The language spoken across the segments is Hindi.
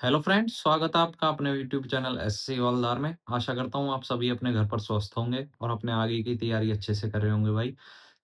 हेलो फ्रेंड्स, स्वागत है आपका अपने यूट्यूब चैनल एसएससी हवलदार में। आशा करता हूँ आप सभी अपने घर पर स्वस्थ होंगे और अपने आगे की तैयारी अच्छे से कर रहे होंगे भाई।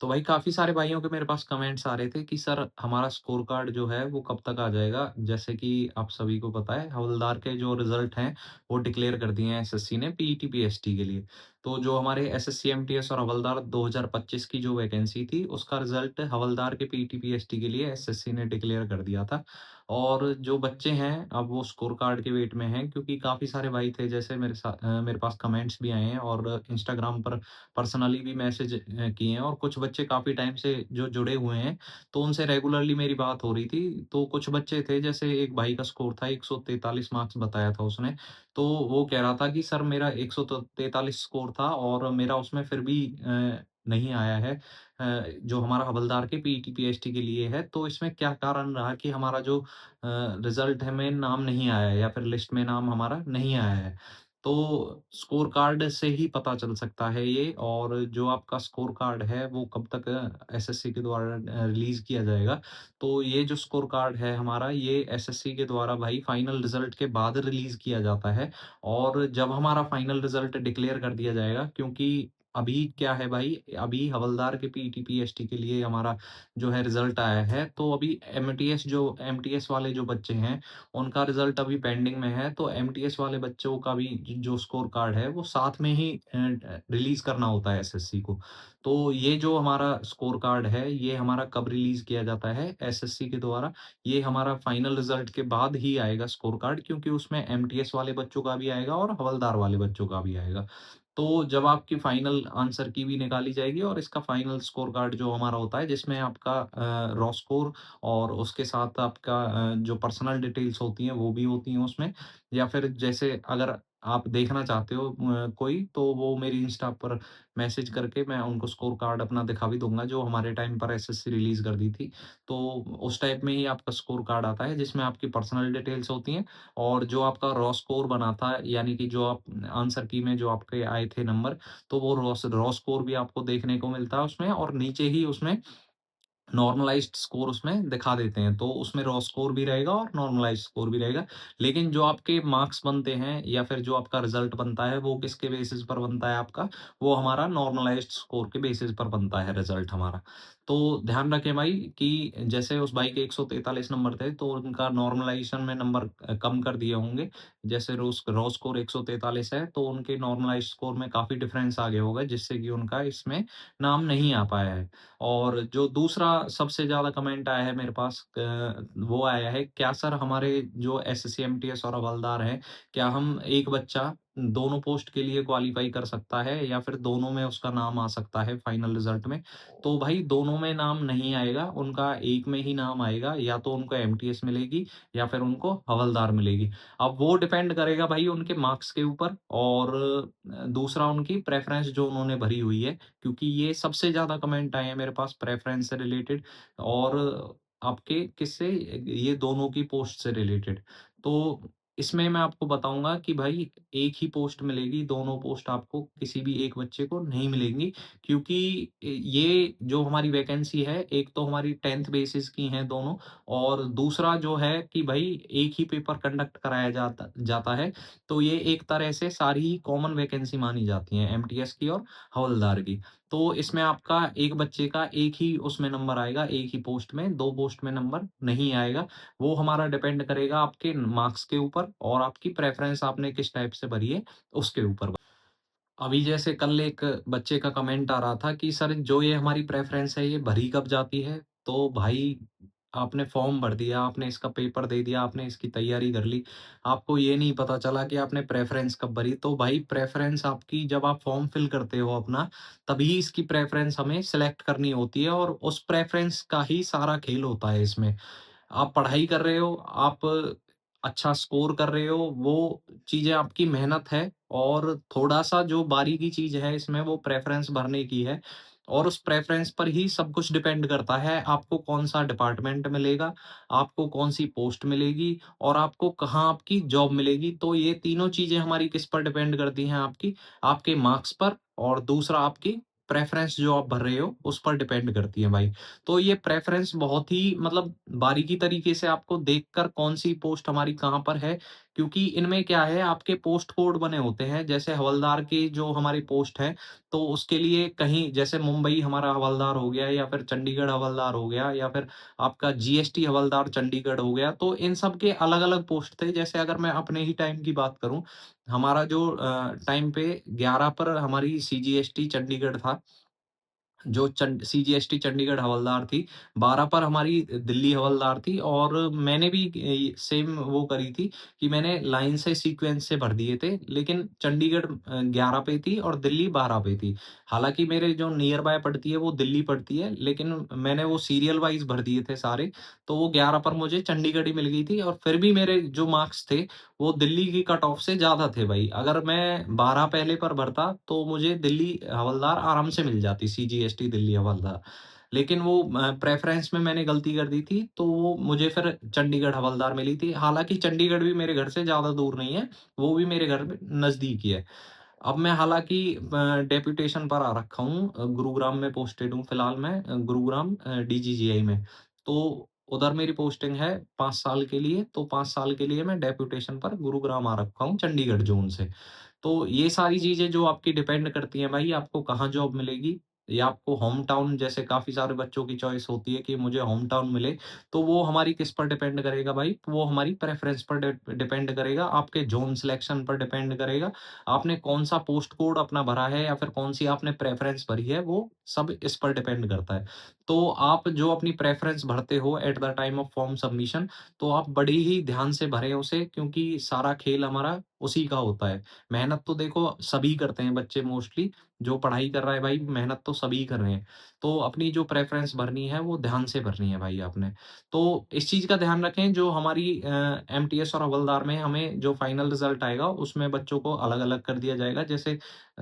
तो भाई काफ़ी सारे भाइयों के मेरे पास कमेंट्स आ रहे थे कि सर हमारा स्कोर कार्ड जो है वो कब तक आ जाएगा? जैसे कि आप सभी को पता है हवलदार के जो रिज़ल्ट हैं वो डिक्लेयर कर दिए हैं एसएससी ने पीईटी, पीएसटी के लिए। तो जो हमारे एसएससी, एमटीएस और हवलदार 2025 की जो वैकेंसी थी उसका रिज़ल्ट हवलदार के पीईटी, पीएसटी के लिए एसएससी ने डिक्लेयर कर दिया था। और जो बच्चे हैं अब वो स्कोर कार्ड के वेट में हैं, क्योंकि काफ़ी सारे भाई थे जैसे मेरे पास कमेंट्स भी आए हैं और इंस्टाग्राम पर पर्सनली भी मैसेज किए हैं, और कुछ बच्चे काफ़ी टाइम से जो जुड़े हुए हैं, तो उनसे रेगुलरली मेरी बात हो रही थी। तो कुछ बच्चे थे, जैसे एक भाई का स्कोर था 143 मार्क्स बताया था उसने। तो वो कह रहा था कि सर मेरा 143 स्कोर था और मेरा उसमें फिर भी नहीं आया है, जो हमारा हवलदार के पीईटी, पीएसटी के लिए है। तो इसमें क्या कारण रहा कि हमारा जो रिज़ल्ट है में नाम नहीं आया है या फिर लिस्ट में नाम हमारा नहीं आया है। तो स्कोर कार्ड से ही पता चल सकता है ये, और जो आपका स्कोर कार्ड है वो कब तक एसएससी के द्वारा रिलीज़ किया जाएगा। तो ये जो स्कोर कार्ड है हमारा, ये एसएससी के द्वारा भाई फाइनल रिज़ल्ट के बाद रिलीज़ किया जाता है। और जब हमारा फाइनल रिज़ल्ट डिक्लेयर कर दिया जाएगा, क्योंकि अभी क्या है भाई, अभी हवलदार के पीईटी, पीएसटी के लिए हमारा जो है रिज़ल्ट आया है, तो अभी एमटीएस वाले जो बच्चे हैं, उनका रिज़ल्ट अभी पेंडिंग में है। तो एमटीएस वाले बच्चों का भी जो स्कोर कार्ड है, वो साथ में ही रिलीज़ करना होता है एसएससी को। तो ये जो हमारा स्कोर कार्ड है, ये हमारा कब रिलीज़ किया जाता है एसएससी के द्वारा, ये हमारा फाइनल रिज़ल्ट के बाद ही आएगा स्कोर कार्ड, क्योंकि उसमें एमटीएस वाले बच्चों का भी आएगा और हवलदार वाले बच्चों का भी आएगा। तो जब आपकी फाइनल आंसर की भी निकाली जाएगी और इसका फाइनल स्कोर कार्ड जो हमारा होता है, जिसमें आपका रॉ स्कोर और उसके साथ आपका जो पर्सनल डिटेल्स होती हैं वो भी होती हैं उसमें, या फिर जैसे अगर आप देखना चाहते हो कोई, तो वो मेरी इंस्टा पर मैसेज करके मैं उनको स्कोर कार्ड अपना दिखा भी दूंगा, जो हमारे टाइम पर एसएससी रिलीज कर दी थी। तो उस टाइप में ही आपका स्कोर कार्ड आता है, जिसमें आपकी पर्सनल डिटेल्स होती हैं और जो आपका रॉ स्कोर बना था, यानी कि जो आप आंसर की में जो आपके आए थे नंबर, तो वो रॉ स्कोर भी आपको देखने को मिलता है उसमें, और नीचे ही उसमें नॉर्मलाइज़्ड स्कोर उसमें दिखा देते हैं। तो उसमें रॉ स्कोर भी रहेगा और नॉर्मलाइज़्ड स्कोर भी रहेगा। लेकिन जो आपके मार्क्स बनते हैं या फिर जो आपका रिज़ल्ट बनता है, वो किसके बेसिस पर बनता है आपका? वो हमारा नॉर्मलाइज़्ड स्कोर के बेसिस पर बनता है रिज़ल्ट हमारा। तो ध्यान रखें भाई कि जैसे उस भाई के 143 नंबर थे, तो उनका नॉर्मलाइज़ेशन में नंबर कम कर दिए होंगे। जैसे रॉ स्कोर 143 है, तो उनके नॉर्मलाइज़्ड स्कोर में काफ़ी डिफ़रेंस आ गया होगा, जिससे कि उनका इसमें नाम नहीं आ पाया है। और जो दूसरा सबसे ज़्यादा कमेंट आया है मेरे पास, वो आया है, क्या सर हमारे जो एसएससी, एमटीएस और हवलदार हैं, क्या हम एक बच्चा दोनों पोस्ट के लिए क्वालीफाई कर सकता है या फिर दोनों में उसका नाम आ सकता है फाइनल रिजल्ट में? तो भाई दोनों में नाम नहीं आएगा, उनका एक में ही नाम आएगा, या तो उनको एमटीएस मिलेगी या फिर उनको हवलदार मिलेगी। अब वो डिपेंड करेगा भाई उनके मार्क्स के ऊपर, और दूसरा उनकी प्रेफ़रेंस जो उन्होंने भरी हुई है, क्योंकि ये सबसे ज़्यादा कमेंट आए हैं मेरे पास प्रेफ़रेंस से रिलेटेड, और आपके किससे, ये दोनों की पोस्ट से रिलेटेड। तो इसमें मैं आपको बताऊँगा कि भाई एक ही पोस्ट मिलेगी, दोनों पोस्ट आपको किसी भी एक बच्चे को नहीं मिलेंगी, क्योंकि ये जो हमारी वैकेंसी है, एक तो हमारी 10th बेसिस की हैं दोनों, और दूसरा जो है कि भाई एक ही पेपर कंडक्ट कराया जाता जाता है। तो ये एक तरह से सारी ही कॉमन वैकेंसी मानी जाती हैं, एमटीएस की और हवलदार की। तो इसमें आपका एक बच्चे का एक ही उसमें नंबर आएगा, एक ही पोस्ट में, 2 पोस्ट में नंबर नहीं आएगा। वो हमारा डिपेंड करेगा आपके मार्क्स के ऊपर और आपकी प्रेफ़रेंस आपने किस टाइप से भरी है, उसके ऊपर। अभी जैसे कल एक बच्चे का कमेंट आ रहा था कि सर जो ये हमारी प्रेफ़रेंस है, ये भरी कब जाती है? तो भाई आपने फ़ॉर्म भर दिया, आपने इसका पेपर दे दिया, आपने इसकी तैयारी कर ली, आपको ये नहीं पता चला कि आपने प्रेफ़रेंस कब भरी। तो भाई प्रेफ़रेंस आपकी जब आप फ़ॉर्म फिल करते हो अपना, तभी इसकी प्रेफ़रेंस हमें सेलेक्ट करनी होती है, और उस प्रेफ़रेंस का ही सारा खेल होता है इसमें। आप पढ़ाई कर रहे हो, आप अच्छा स्कोर कर रहे हो, वो चीज़ें आपकी मेहनत है, और थोड़ा-सा जो बारीकी चीज़ है इसमें वो प्रेफ़रेंस भरने की है, और उस प्रेफ़रेंस पर ही सब कुछ डिपेंड करता है, आपको कौन-सा डिपार्टमेंट मिलेगा, आपको कौन-सी पोस्ट मिलेगी और आपको कहाँ आपकी जॉब मिलेगी। तो ये तीनों चीज़ें हमारी किस पर डिपेंड करती हैं आपकी, आपके मार्क्स पर, और दूसरा आपकी प्रेफ़रेंस जो आप भर रहे हो, उस पर डिपेंड करती है भाई। तो ये प्रेफ़रेंस बहुत ही मतलब बारीकी तरीके से आपको देखकर कौन-सी पोस्ट हमारी कहाँ पर है, क्योंकि इनमें क्या है आपके पोस्ट कोड बने होते हैं। जैसे हवलदार की जो हमारी पोस्ट है, तो उसके लिए कहीं जैसे मुंबई हमारा हवलदार हो गया या फिर चंडीगढ़ हवलदार हो गया या फिर आपका जीएसटी हवलदार चंडीगढ़ हो गया, तो इन सब के अलग-अलग पोस्ट थे। जैसे अगर मैं अपने ही टाइम की बात करूँ, हमारा जो टाइम पे 11 पर हमारी सीजीएसटी चंडीगढ़ था, जो सीजीएसटी चंडीगढ़ हवलदार थी, 12 पर हमारी दिल्ली हवलदार थी और मैंने भी सेम वो करी थी कि मैंने लाइन से सीक्वेंस से भर दिए थे, लेकिन चंडीगढ़ 11 पे थी और दिल्ली 12 पे थी। हालाँकि मेरे जो नियर बाय पड़ती है वो दिल्ली पड़ती है, लेकिन मैंने वो सीरियल वाइज़ भर दिए थे सारे, तो वो 11 पर मुझे चंडीगढ़ ही मिल गई थी और फिर भी मेरे जो मार्क्स थे, वो दिल्ली की कट ऑफ से ज़्यादा थे भाई। अगर मैं 12 पहले पर भरता, तो मुझे दिल्ली हवलदार आराम से मिल जाती, सीजीएसटी दिल्ली हवलदार। लेकिन वो प्रेफ़रेंस में मैंने गलती कर दी थी, तो वो मुझे फिर चंडीगढ़ हवलदार मिली थी। हालाँकि चंडीगढ़ भी मेरे घर से ज़्यादा दूर नहीं है, वो भी मेरे घर पे नज़दीक ही है। अब मैं हालाँकि डेप्यूटेशन पर आ रखा हूँ, गुरुग्राम में पोस्टेड हूँ फिलहाल मैं, गुरुग्राम डीजीजीआई में। तो उधर मेरी पोस्टिंग है 5 साल के लिए, तो 5 साल के लिए मैं डेप्यूटेशन पर गुरुग्राम आ रखा हूँ चंडीगढ़ ज़ोन से। तो ये सारी चीज़ें जो आपकी डिपेंड करती हैं भाई, आपको कहाँ जॉब मिलेगी या आपको होम टाउन, जैसे काफ़ी सारे बच्चों की चॉइस होती है कि मुझे होम टाउन मिले, तो वो हमारी किस पर डिपेंड करेगा भाई, वो हमारी प्रेफ़रेंस पर डिपेंड करेगा, आपके ज़ोन सिलेक्शन पर डिपेंड करेगा, आपने कौन-सा पोस्ट कोड अपना भरा है या फिर कौन-सी आपने प्रेफ़रेंस भरी है, वो सब इस पर डिपेंड करता है। तो आप जो अपनी प्रेफ़रेंस भरते हो at the time of form submission, तो आप बड़ी ही ध्यान से भरें उसे, क्योंकि सारा खेल हमारा उसी का होता है। मेहनत तो देखो सभी करते हैं बच्चे मोस्टली, जो पढ़ाई कर रहा है भाई, मेहनत तो सभी कर रहे हैं। तो अपनी जो प्रेफ़रेंस भरनी है वो ध्यान से भरनी है भाई आपने। तो इस चीज़ का ध्यान रखें, जो हमारी एमटीएस और हवलदार में हमें जो फाइनल रिज़ल्ट आएगा उसमें बच्चों को अलग-अलग कर दिया जाएगा। जैसे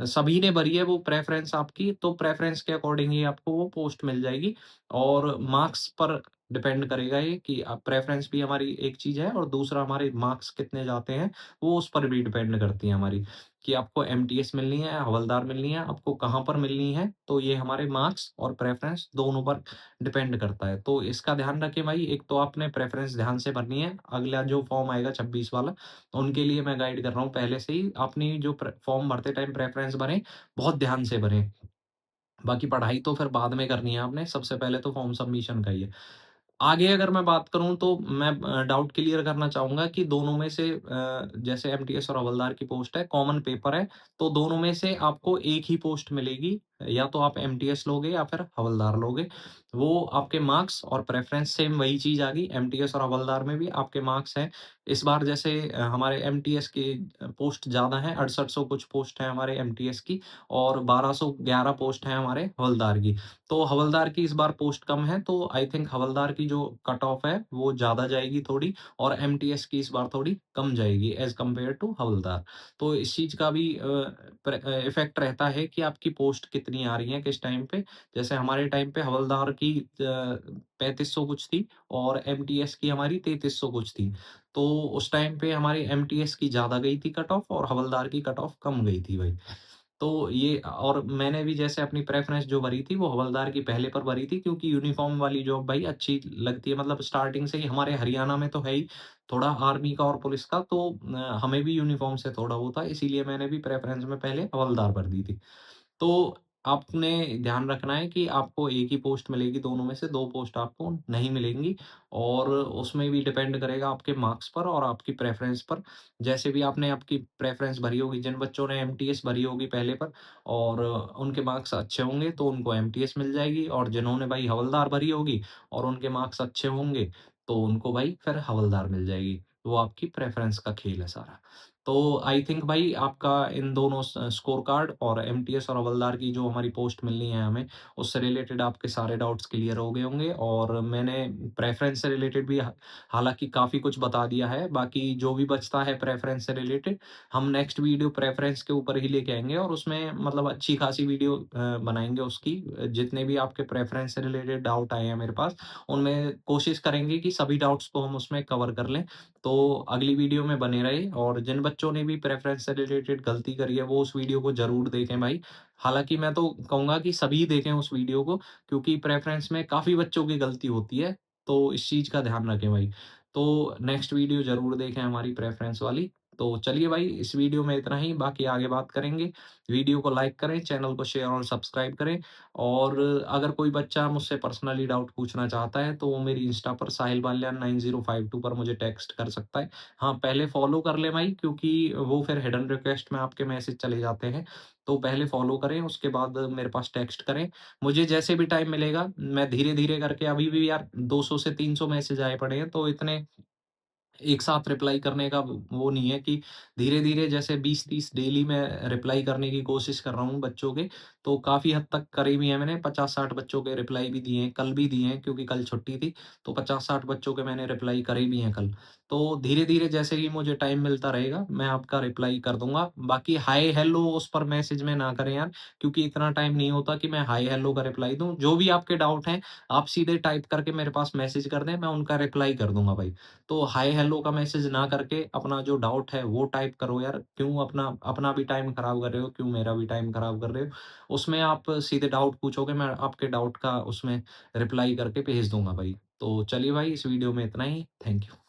सभी ने भरी है वो प्रेफ़रेंस आपकी, तो प्रेफ़रेंस के अकॉर्डिंग ही आपको वो पोस्ट मिल जाएगी और मार्क्स पर डिपेंड करेगा ये कि प्रेफ़रेंस भी हमारी एक चीज़ है और दूसरा हमारे मार्क्स कितने जाते हैं, वो उस पर भी डिपेंड करती है हमारी, कि आपको एमटीएस मिलनी है, हवलदार मिलनी है, आपको कहाँ पर मिलनी है, तो ये हमारे मार्क्स और प्रेफ़रेंस दोनों पर डिपेंड करता है। तो इसका ध्यान रखें भाई, एक तो आपने प्रेफ़रेंस ध्यान से भरनी है, अगला जो फ़ॉर्म आएगा 26 वाला, उनके लिए मैं गाइड कर रहा हूँ पहले से ही, अपनी जो फ़ॉर्म भरते टाइम प्रेफ़रेंस भरें, बहुत ध्यान से भरें। बाकी पढ़ाई तो फिर बाद में करनी है आपने, सबसे पहले तो फ़ॉर्म सबमिशन का ही है। आगे अगर मैं बात करूँ तो मैं डाउट क्लियर करना चाहूँगा कि दोनों में से जैसे एमटीएस और हवलदार की पोस्ट है, कॉमन पेपर है, तो दोनों में से आपको एक ही पोस्ट मिलेगी, या तो आप एमटीएस लोगे या फिर हवलदार लोगे। वो आपके मार्क्स और प्रेफ़रेंस सेम वही चीज़ आ गई, एमटीएस और हवलदार में भी आपके मार्क्स हैं। इस बार जैसे हमारे एमटीएस की पोस्ट ज़्यादा हैं, 6800 कुछ पोस्ट हैं हमारे एमटीएस की और 1211 पोस्ट हैं हमारे हवलदार की। तो हवलदार की इस बार पोस्ट कम है, तो आई थिंक हवलदार की जो कट ऑफ है, वो ज़्यादा जाएगी थोड़ी और एमटीएस की इस बार थोड़ी कम जाएगी एज़ कम्पेयर टू हवलदार। तो इस चीज़ का भी इफ़ेक्ट रहता है कि आपकी पोस्ट कितनी आ रही है, किस टाइम पे। जैसे हमारे टाइम पे हवलदार की 3500 कुछ थी और एमटीएस की हमारी 3300 कुछ थी। तो उस टाइम पे हमारी एमटीएस की ज़्यादा गई थी कट ऑफ और हवलदार की कट ऑफ कम गई थी भाई। तो ये और मैंने भी जैसे अपनी प्रेफ़रेंस जो भरी थी, वो हवलदार की पहले पर भरी थी, क्योंकि यूनिफ़ॉर्म वाली जॉब भाई अच्छी लगती है। मतलब स्टार्टिंग से ही हमारे हरियाणा में तो है ही, थोड़ा आर्मी का और पुलिस का, तो हमें भी यूनिफ़ॉर्म से थोड़ा वो था, इसीलिए मैंने भी प्रेफ़रेंस में पहले हवलदार भर दी थी। तो आपने ध्यान रखना है कि आपको एक ही पोस्ट मिलेगी, दोनों में से 2 पोस्ट आपको नहीं मिलेंगी और उसमें भी डिपेंड करेगा आपके मार्क्स पर और आपकी प्रेफ़रेंस पर। जैसे भी आपने आपकी प्रेफ़रेंस भरी होगी, जिन बच्चों ने एमटीएस भरी होगी पहले पर और उनके मार्क्स अच्छे होंगे, तो उनको एमटीएस मिल जाएगी और जिन्होंने भाई हवलदार भरी होगी और उनके मार्क्स अच्छे होंगे, तो उनको भाई फिर हवलदार मिल जाएगी। वो आपकी प्रेफ़रेंस का खेल है सारा। तो आई थिंक भाई आपका इन दोनों स्कोर कार्ड और एमटीएस और हवलदार की जो हमारी पोस्ट मिलनी है हमें, उससे रिलेटेड आपके सारे डाउट्स क्लियर हो गए होंगे और मैंने प्रेफ़रेंस से रिलेटेड भी हालाँकि काफ़ी कुछ बता दिया है। बाकी जो भी बचता है प्रेफ़रेंस से रिलेटेड, हम नेक्स्ट वीडियो प्रेफ़रेंस के ऊपर ही लेके आएँगे और उसमें मतलब अच्छी खासी वीडियो बनाएँगे उसकी। जितने भी आपके प्रेफ़रेंस से रिलेटेड डाउट आए हैं मेरे पास, उनमें कोशिश करेंगे कि सभी डाउट्स को हम उसमें कवर कर लें। तो तो अगली वीडियो में बने रहे और जिन बच्चों ने भी प्रेफ़रेंस से रिलेटेड गलती करी है, वो उस वीडियो को ज़रूर देखें भाई। हालाँकि मैं तो कहूँगा कि सभी देखें उस वीडियो को, क्योंकि प्रेफ़रेंस में काफ़ी बच्चों की गलती होती है, तो इस चीज़ का ध्यान रखें भाई। तो नेक्स्ट वीडियो ज़रूर देखें हमारी प्रेफ़रेंस वाली। तो चलिए भाई, इस वीडियो में इतना ही, बाकी आगे बात करेंगे। वीडियो को लाइक करें, चैनल को शेयर और सब्सक्राइब करें, और अगर कोई बच्चा मुझसे पर्सनली डाउट पूछना चाहता है, तो वो मेरी इंस्टा पर साहिल बालियान 9052 पर मुझे टेक्स्ट कर सकता है। हाँ, पहले फ़ॉलो कर लें भाई, क्योंकि वो फिर हिडन रिक्वेस्ट में आपके मैसेज चले जाते हैं। तो पहले फ़ॉलो करें, उसके बाद मेरे पास टेक्स्ट करें। मुझे जैसे भी टाइम मिलेगा, मैं धीरे-धीरे करके, अभी भी यार 200 से 300 मैसेज आए पड़े हैं, तो इतने एक साथ रिप्लाई करने का वो नहीं है कि धीरे-धीरे, जैसे 20-30 डेली मैं रिप्लाई करने की कोशिश कर रहा हूँ बच्चों के, तो काफ़ी हद तक करे भी हैं मैंने, 50-60 बच्चों के रिप्लाई भी दिए हैं, कल भी दिए हैं क्योंकि कल छुट्टी थी, तो 50-60 बच्चों के मैंने रिप्लाई करे भी हैं कल। तो धीरे-धीरे जैसे ही मुझे टाइम मिलता रहेगा, मैं आपका रिप्लाई कर दूँगा। बाकी हाय हेलो उस पर मैसेज में ना करें यार, क्योंकि इतना टाइम नहीं होता कि मैं हाय हेलो का रिप्लाई दूँ। जो भी आपके डाउट हैं, आप सीधे टाइप करके मेरे पास मैसेज कर दें, मैं उनका रिप्लाई कर दूँगा भाई। तो हाय हेलो का मैसेज ना करके अपना जो डाउट है वो टाइप करो यार। क्यों अपना अपना भी टाइम खराब कर रहे हो? क्यों मेरा भी टाइम खराब कर रहे हो? उसमें आप सीधे डाउट पूछोगे, मैं आपके डाउट का उसमें रिप्लाई करके भेज दूँगा भाई। तो चलिए भाई, इस वीडियो में इतना ही। Thank you.